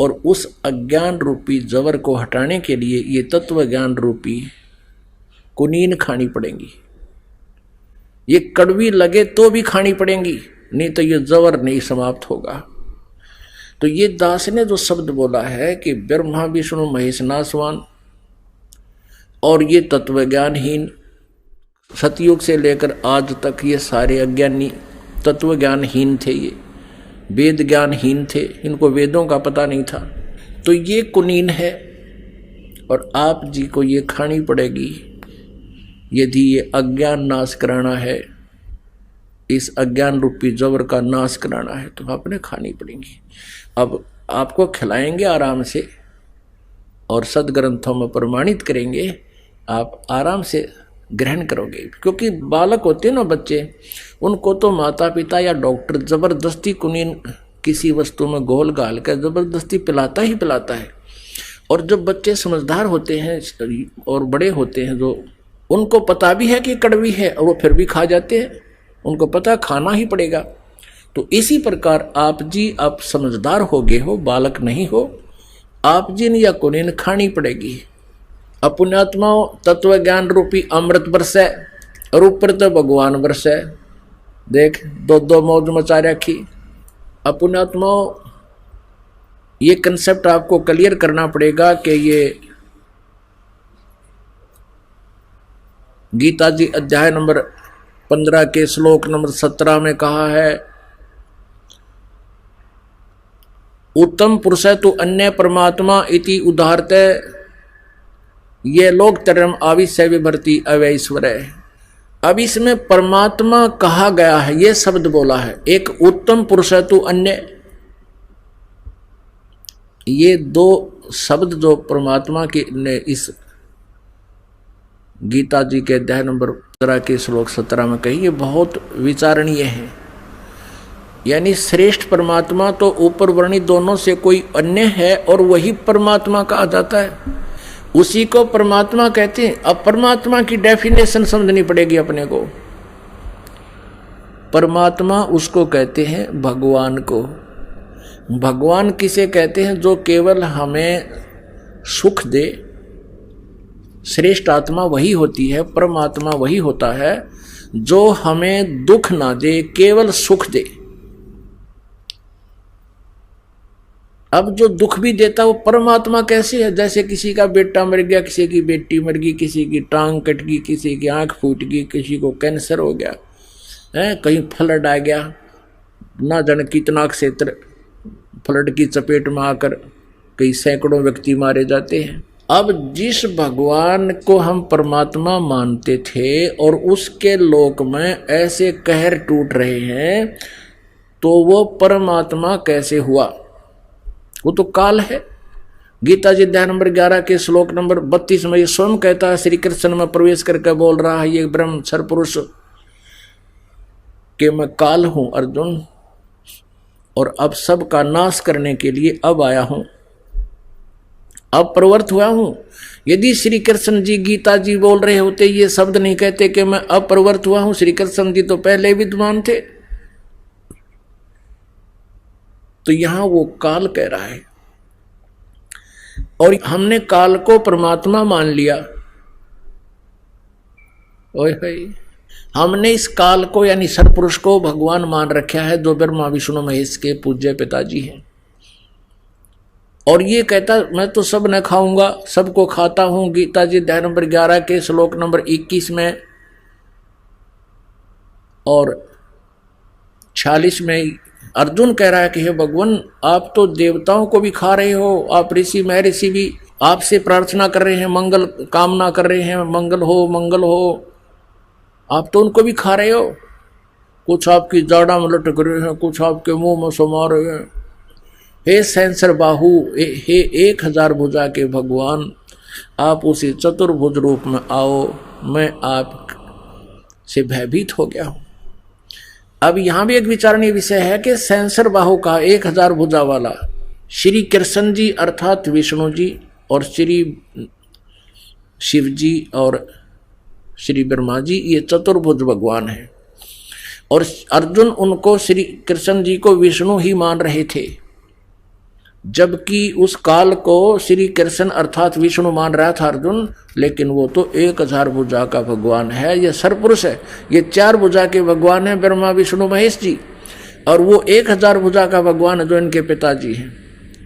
और उस अज्ञान रूपी जवर को हटाने के लिए ये तत्व ज्ञान रूपी कुनीन खानी पड़ेंगी। ये कड़वी लगे तो भी खानी पड़ेंगी, नहीं तो ये जवर नहीं समाप्त होगा। तो ये दास ने जो शब्द बोला है कि ब्रह्मा विष्णु महेश नासवान, और ये तत्व ज्ञानहीन, सतयुग से लेकर आज तक ये सारे अज्ञानी तत्व ज्ञानहीन थे, ये वेद ज्ञानहीन थे, इनको वेदों का पता नहीं था। तो ये कुनीन है, और आप जी को ये खानी पड़ेगी यदि ये अज्ञान नाश कराना है, इस अज्ञान रूपी जबर का नाश कराना है, तो आपने खानी पड़ेगी। अब आपको खिलाएंगे आराम से और सदग्रंथों में प्रमाणित करेंगे, आप आराम से ग्रहण करोगे। क्योंकि बालक होते हैं ना बच्चे, उनको तो माता पिता या डॉक्टर जबरदस्ती कुनीन किसी वस्तु में घोल घाल कर जबरदस्ती पिलाता ही पिलाता है। और जब बच्चे समझदार होते हैं और बड़े होते हैं, जो उनको पता भी है कि कड़वी है, और वो फिर भी खा जाते हैं, उनको पता खाना ही पड़ेगा। तो इसी प्रकार आप जी, आप समझदार हो गए हो, बालक नहीं हो, आप जिन या कुनिन खानी पड़ेगी। अपुण्यात्माओं तत्व ज्ञान रूपी अमृत बरसे और ऊपर तो भगवान बरसे। देख दो दो मौज मचा रखी। अपुण्यात्माओं ये कंसेप्ट आपको क्लियर करना पड़ेगा कि ये गीता जी अध्याय नंबर 15 के श्लोक नंबर 17 में कहा है, उत्तम पुरुष तो अन्य परमात्मा इति उदाहरते ये लोग तरम आविश्य विभर्ति अवैश्वर है। अब इसमें परमात्मा कहा गया है, ये शब्द बोला है। एक उत्तम पुरुष तो अन्य, ये दो शब्द जो परमात्मा के ने इस गीता जी के अध्याय नंबर 15 के श्लोक 17 में कही, ये बहुत विचारणीय है। यानी श्रेष्ठ परमात्मा तो ऊपर वर्णित दोनों से कोई अन्य है और वही परमात्मा कहा जाता है, उसी को परमात्मा कहते हैं। अब परमात्मा की डेफिनेशन समझनी पड़ेगी अपने को। परमात्मा उसको कहते हैं भगवान को। भगवान किसे कहते हैं? जो केवल हमें सुख दे। श्रेष्ठ आत्मा वही होती है, परमात्मा वही होता है जो हमें दुख ना दे, केवल सुख दे। अब जो दुख भी देता वो परमात्मा कैसे है? जैसे किसी का बेटा मर गया, किसी की बेटी मर गई, किसी की टांग कट गई, किसी की आंख फूट गई, किसी को कैंसर हो गया है, कहीं फ्लड आ गया, ना जाने कितना क्षेत्र फ्लड की चपेट में आकर कई सैकड़ों व्यक्ति मारे जाते हैं। अब जिस भगवान को हम परमात्मा मानते थे और उसके लोक में ऐसे कहर टूट रहे हैं, तो वो परमात्मा कैसे हुआ? वो तो काल है। गीता जी अध्याय नंबर 11 के श्लोक नंबर 32 में ये स्वयं कहता है, श्री कृष्ण में प्रवेश करके बोल रहा है ये ब्रह्म क्षर पुरुष कि मैं काल हूं अर्जुन, और अब सब का नाश करने के लिए अब आया हूं, अब प्रवृत्त हुआ हूं। यदि श्री कृष्ण जी गीता जी बोल रहे होते, ये शब्द नहीं कहते कि मैं अब प्रवृत्त हुआ हूं। श्री कृष्ण जी तो पहले विद्वान थे। तो यहां वो काल कह रहा है और हमने काल को परमात्मा मान लिया। ओए भाई, हमने इस काल को यानी सरपुरुष को भगवान मान रखा है, जो ब्रह्मा विष्णु महेश के पूज्य पिताजी हैं। और ये कहता मैं तो सब न खाऊंगा, सबको खाता हूं। गीता जी अध्याय नंबर 11 के श्लोक नंबर 21 में और 46 में अर्जुन कह रहा है कि हे भगवान, आप तो देवताओं को भी खा रहे हो, आप ऋषि महर्षि भी आपसे प्रार्थना कर रहे हैं, मंगल कामना कर रहे हैं, मंगल हो मंगल हो, आप तो उनको भी खा रहे हो। कुछ आपकी जाड़ा में लटक रहे हैं, कुछ आपके मुंह में समा रहे हैं। हे सहस्र बाहु, हे 1000 भुजा के भगवान, आप उसी चतुर्भुज रूप में आओ, मैं आप से भयभीत हो गया हूं। अब यहां भी एक विचारणीय विषय है कि सहस्र बाहु का 1000 भुजा वाला श्री कृष्ण जी अर्थात विष्णु जी और श्री शिव जी और श्री ब्रह्मा जी, ये चतुर्भुज भगवान है। और अर्जुन उनको श्री कृष्ण जी को विष्णु ही मान रहे थे, जबकि उस काल को श्री कृष्ण अर्थात विष्णु मान रहा था अर्जुन। लेकिन वो तो 1000 भुजा का भगवान है, ये सरपुरुष है। ये 4 भुजा के भगवान है ब्रह्मा विष्णु महेश जी, और वो 1000 भुजा का भगवान है जो इनके पिताजी हैं,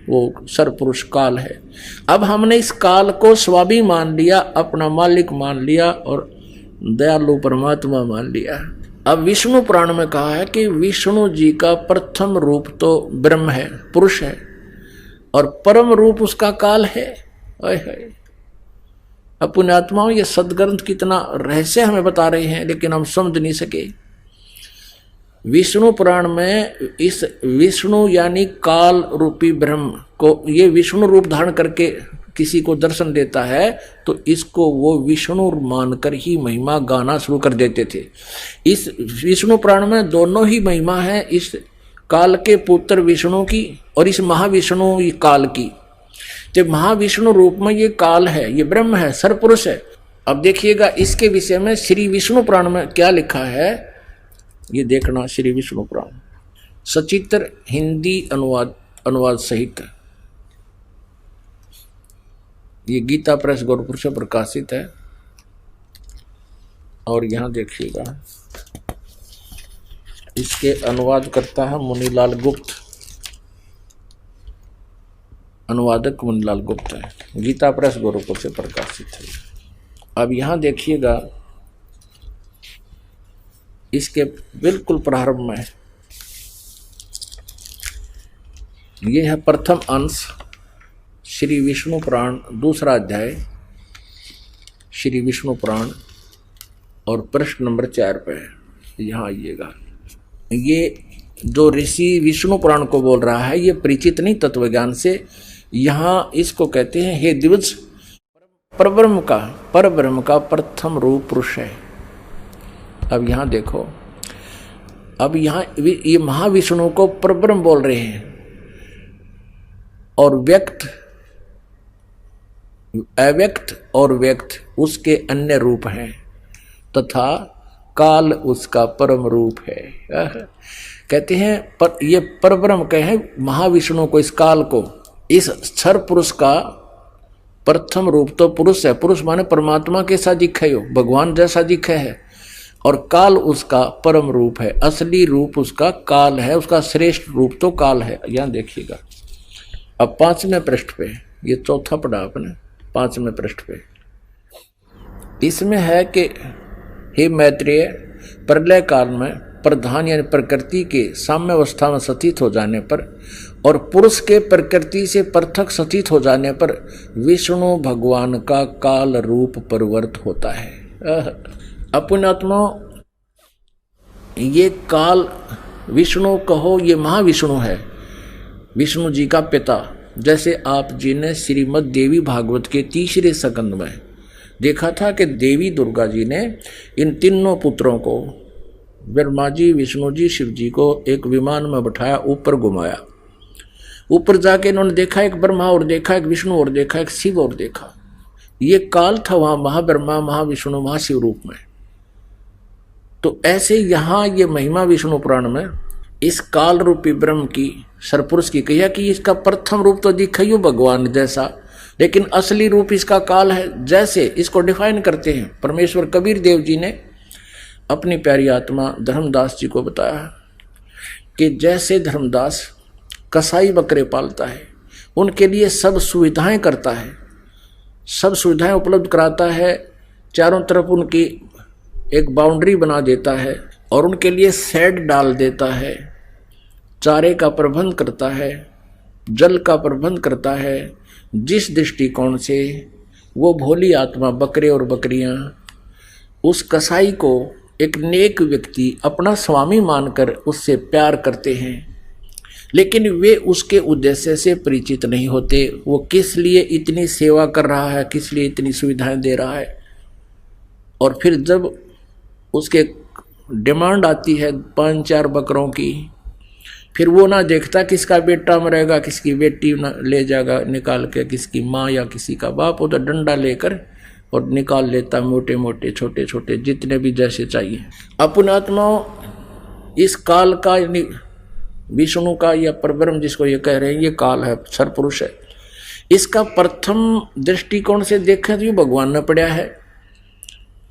वो सरपुरुष काल है। अब हमने इस काल को स्वामी मान लिया, अपना मालिक मान लिया और दयालु परमात्मा मान लिया। अब विष्णु पुराण में कहा है कि विष्णु जी का प्रथम रूप तो ब्रह्म है, पुरुष है, और परम रूप उसका काल है। अब पुण्यात्माओं, ये सदग्रंथ कितना रहस्य हमें बता रहे हैं, लेकिन हम समझ नहीं सके। विष्णु पुराण में इस विष्णु यानी काल रूपी ब्रह्म को ये विष्णु रूप धारण करके किसी को दर्शन देता है, तो इसको वो विष्णु मानकर ही महिमा गाना शुरू कर देते थे। इस विष्णु पुराण में दोनों ही महिमा है, इस काल के पुत्र विष्णु की और इस महाविष्णु काल की। तो महाविष्णु रूप में ये काल है, ये ब्रह्म है, सरपुरुष है। अब देखिएगा इसके विषय में श्री विष्णु पुराण में क्या लिखा है, ये देखना। श्री विष्णु पुराण सचित्र हिंदी अनुवाद सहित ये गीता प्रेस गोरखपुर से प्रकाशित है। और यहाँ देखिएगा, इसके अनुवाद करता है मुनीलाल गुप्त, अनुवादक मुनीलाल गुप्त है। गीता प्रेस गोरखपुर से प्रकाशित है। अब यहाँ देखिएगा, इसके बिल्कुल प्रारंभ में ये है प्रथम अंश श्री विष्णु पुराण, दूसरा अध्याय श्री विष्णु पुराण, और प्रश्न नंबर 4 पे है। यहाँ आइएगा, ये जो ऋषि विष्णु पुराण को बोल रहा है, ये परिचित नहीं तत्वज्ञान से। यहाँ इसको कहते हैं हे दिवस, परब्रह्म का प्रथम रूप पुरुष है। अब यहाँ देखो, अब यहाँ ये महाविष्णु को परब्रह्म बोल रहे हैं, और व्यक्त, अव्यक्त और व्यक्त उसके अन्य रूप हैं, तथा काल उसका परम रूप है। कहते हैं पर ये परब्रह्म कहे महाविष्णु को, इस काल को, इस क्षर पुरुष का प्रथम रूप तो पुरुष है। पुरुष माने परमात्मा के साथ दिखे हो, भगवान जैसा दिखे है, और काल उसका परम रूप है। असली रूप उसका काल है, उसका श्रेष्ठ रूप तो काल है। यहाँ देखिएगा, अब 5वें पृष्ठ पे, ये चौथा पढ़ा आपने, 5वें पृष्ठ पे इसमें है कि हे मैत्रेय, प्रलय काल में प्रधान यानी प्रकृति के साम्य अवस्था में स्थित हो जाने पर और पुरुष के प्रकृति से पृथक स्थित हो जाने पर विष्णु भगवान का काल रूप परिवर्त होता है। अपनात्मा, ये काल विष्णु कहो, ये महाविष्णु है, विष्णु जी का पिता। जैसे आप जी ने श्रीमद् देवी भागवत के 3रे स्कंद में देखा था कि देवी दुर्गा जी ने इन तीनों पुत्रों को, ब्रह्मा जी, विष्णु जी, शिव जी को एक विमान में बिठाया, ऊपर घुमाया। ऊपर जाके इन्होंने देखा, एक ब्रह्मा और देखा, एक विष्णु और देखा, एक शिव और देखा। ये काल था वहां महाब्रह्मा, महाविष्णु, महाशिव रूप में। तो ऐसे यहाँ ये महिमा विष्णु पुराण में इस काल रूपी ब्रह्म की, सरपुरुष की कहिया कि इसका प्रथम रूप तो दिखाइयो भगवान जैसा, लेकिन असली रूप इसका काल है। जैसे इसको डिफाइन करते हैं परमेश्वर कबीर देव जी ने अपनी प्यारी आत्मा धर्मदास जी को बताया कि जैसे धर्मदास कसाई बकरे पालता है, उनके लिए सब सुविधाएं करता है, सब सुविधाएं उपलब्ध कराता है, चारों तरफ उनकी एक बाउंड्री बना देता है और उनके लिए शेड डाल देता है, चारे का प्रबंध करता है, जल का प्रबंध करता है। जिस दृष्टिकोण से वो भोली आत्मा, बकरे और बकरियां, उस कसाई को एक नेक व्यक्ति अपना स्वामी मानकर उससे प्यार करते हैं, लेकिन वे उसके उद्देश्य से परिचित नहीं होते। वो किस लिए इतनी सेवा कर रहा है, किस लिए इतनी सुविधाएं दे रहा है। और फिर जब उसके डिमांड आती है 5-4 बकरों की, फिर वो ना देखता किसका बेटा मरेगा, किसकी बेटी ले जाएगा निकाल के, किसकी माँ या किसी का बाप, वो तो डंडा लेकर और निकाल लेता, मोटे मोटे छोटे छोटे जितने भी जैसे चाहिए। अपन आत्माओं, इस काल का यानी विष्णु का या परब्रह्म जिसको ये कह रहे हैं, ये काल है, सरपुरुष है। इसका प्रथम दृष्टिकोण से देखें तो ये भगवान ने पढ़ा है।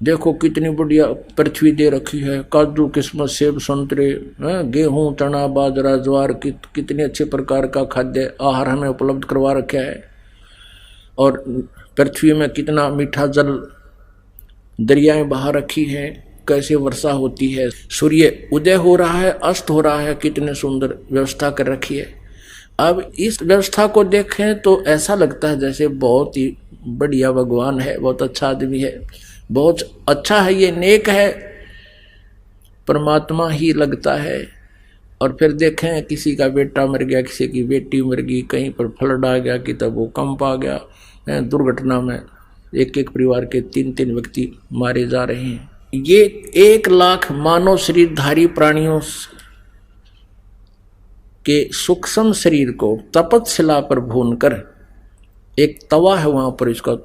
देखो कितनी बढ़िया पृथ्वी दे रखी है, काजू, किस्मत, सेब, संतरे, गेहूं, चना, बाजरा, ज्वार, कितने अच्छे प्रकार का खाद्य आहार हमें उपलब्ध करवा रखा है। और पृथ्वी में कितना मीठा जल, दरियाएं बहा रखी हैं, कैसे वर्षा होती है, सूर्य उदय हो रहा है, अस्त हो रहा है, कितने सुंदर व्यवस्था कर रखी है। अब इस व्यवस्था को देखें तो ऐसा लगता है जैसे बहुत ही बढ़िया भगवान है, बहुत अच्छा आदमी है, बहुत अच्छा है, ये नेक है, परमात्मा ही लगता है। और फिर देखें किसी का बेटा मर गया, किसी की बेटी मर गई, कहीं पर फ्लड आ गया, कि तब भूकंप आ गया, दुर्घटना में एक परिवार के 3-3 व्यक्ति मारे जा रहे हैं। ये 1 लाख मानव शरीरधारी प्राणियों के सूक्ष्म शरीर को तपतशिला पर भूनकर, एक तवा है वहां पर, इसका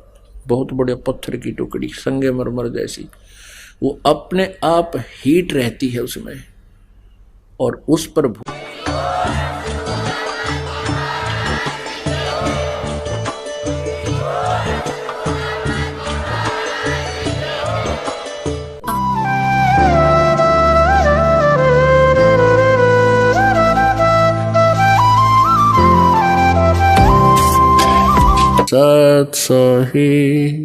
बहुत बड़े पत्थर की टुकड़ी संगमरमर जैसी, वो अपने आप हीट रहती है उसमें, और उस पर तत्सहि।